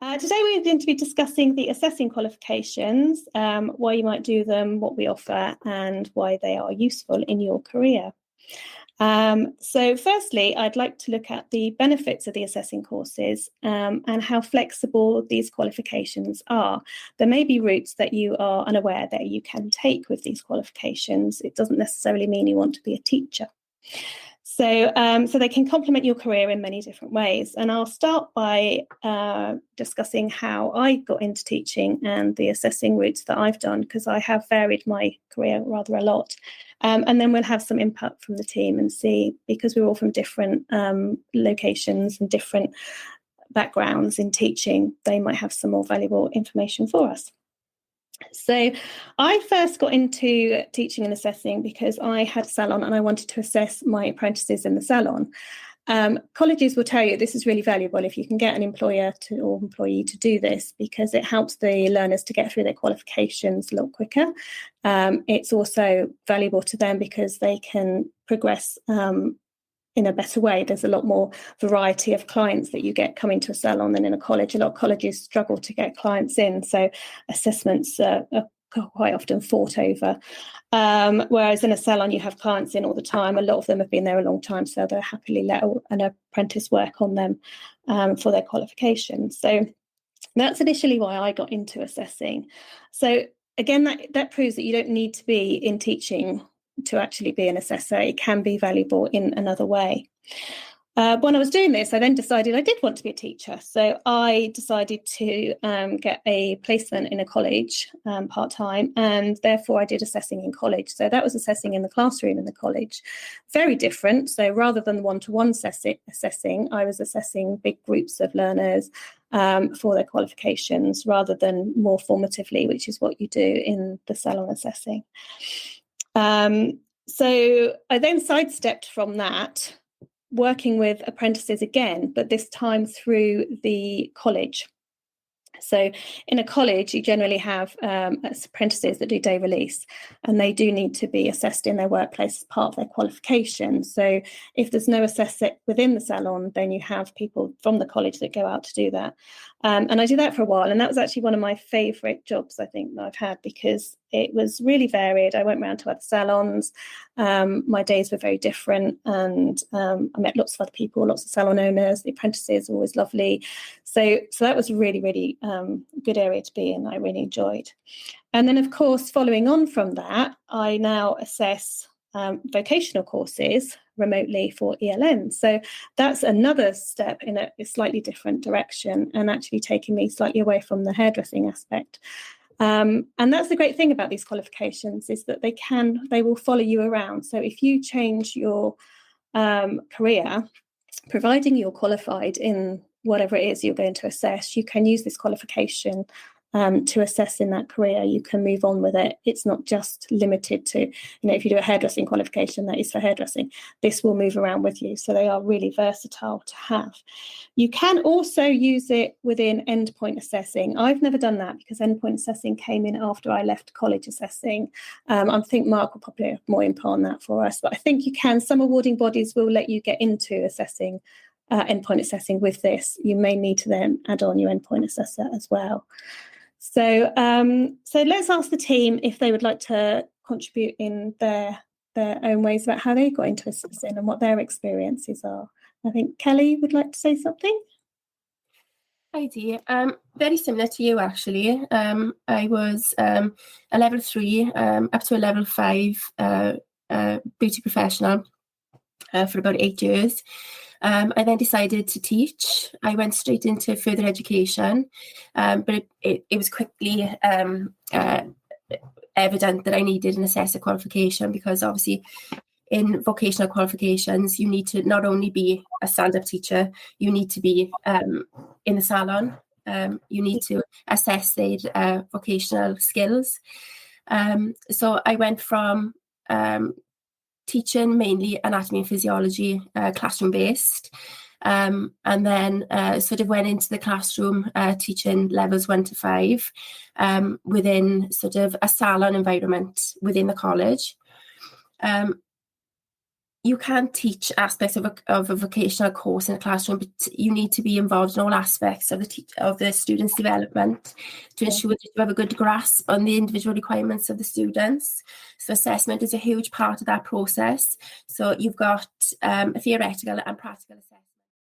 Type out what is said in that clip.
Today we're going to be discussing the assessing qualifications, why you might do them, what we offer, and why they are useful in your career. So firstly, I'd like to look at the benefits of the assessing courses and how flexible these qualifications are. There may be routes that you are unaware that you can take with these qualifications. It doesn't necessarily mean you want to be a teacher. So they can complement your career in many different ways. And I'll start by discussing how I got into teaching and the assessing routes that I've done, because I have varied my career rather a lot. And then we'll have some input from the team and see, because we're all from different locations and different backgrounds in teaching, they might have some more valuable information for us. So I first got into teaching and assessing because I had a salon and I wanted to assess my apprentices in the salon. Colleges will tell you this is really valuable if you can get an employer or employee to do this, because it helps the learners to get through their qualifications a lot quicker. It's also valuable to them because they can progress in a better way. There's a lot more variety of clients that you get coming to a salon than in a college. A lot of colleges struggle to get clients in, so assessments are quite often fought over. Whereas in a salon, you have clients in all the time. A lot of them have been there a long time, so they'll happily let an apprentice work on them for their qualifications. So that's initially why I got into assessing. So again, that proves that you don't need to be in teaching to actually be an assessor. It can be valuable in another way. When I was doing this, I then decided I did want to be a teacher. So I decided to get a placement in a college part-time, and therefore I did assessing in college. So that was assessing in the classroom in the college. Very different. So rather than one-to-one assessing, I was assessing big groups of learners for their qualifications rather than more formatively, which is what you do in the salon assessing. So I then sidestepped from that, working with apprentices again, but this time through the college. So in a college, you generally have apprentices that do day release, and they do need to be assessed in their workplace as part of their qualification. So if there's no assessor within the salon, then you have people from the college that go out to do that. And I did that for a while, and that was actually one of my favourite jobs, I think, that I've had, because it was really varied. I went around to other salons. My days were very different, and I met lots of other people, lots of salon owners. The apprentices were always lovely. So that was really, really good area to be in. I really enjoyed. And then, of course, following on from that, I now assess vocational courses remotely for ELN. So that's another step in a slightly different direction, and actually taking me slightly away from the hairdressing aspect. And that's the great thing about these qualifications, is that they will follow you around. So if you change your career, providing you're qualified in whatever it is you're going to assess, you can use this qualification to assess in that career. You can move on with it. It's not just limited to, if you do a hairdressing qualification, that is for hairdressing. This will move around with you. So they are really versatile to have. You can also use it within endpoint assessing. I've never done that because endpoint assessing came in after I left college assessing. I think Mark will probably have more input on that for us, but I think you can. Some awarding bodies will let you get into assessing, endpoint assessing with this. You may need to then add on your endpoint assessor as well. So let's ask the team if they would like to contribute in their own ways about how they got into assessing and what their experiences are. I think Kelly would like to say something. Hi Dee. Very similar to you actually. I was a level 3 up to a level 5 beauty professional for about 8 years. I then decided to teach. I went straight into further education, but it was quickly evident that I needed an assessor qualification, because obviously in vocational qualifications, you need to not only be a stand-up teacher, you need to be in the salon. You need to assess their vocational skills. So I went from teaching mainly anatomy and physiology, classroom based, and then sort of went into the classroom teaching levels 1 to 5 within sort of a salon environment within the college. you can't teach aspects of a vocational course in a classroom, but you need to be involved in all aspects of the students' development to ensure that you have a good grasp on the individual requirements of the students. So assessment is a huge part of that process. So you've got a theoretical and practical assessment.